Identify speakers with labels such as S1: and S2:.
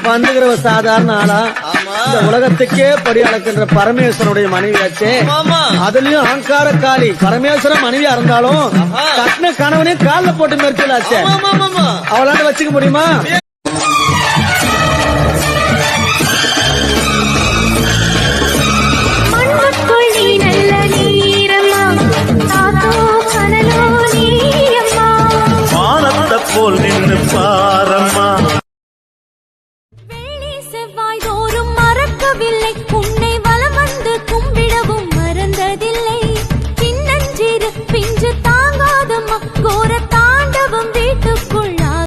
S1: வந்துகிற சாதாரண ஆளா இந்த உலகத்துக்கே படி அளக்கின்ற பரமேஸ்வரனுடைய மனைவியாச்சே. அதுலயும் அகங்கார காளி பரமேஸ்வரன் மனைவியா இருந்தாலும் கட்டின கணவனே காலில் போட்டு மெரிச்சலாச்சே. அவளாண்ட வச்சுக்க முடியுமா?
S2: போல் நின்று பாரம்மா
S3: வெள்ளி செவ்வாய் தோறும் மறக்கவில்லை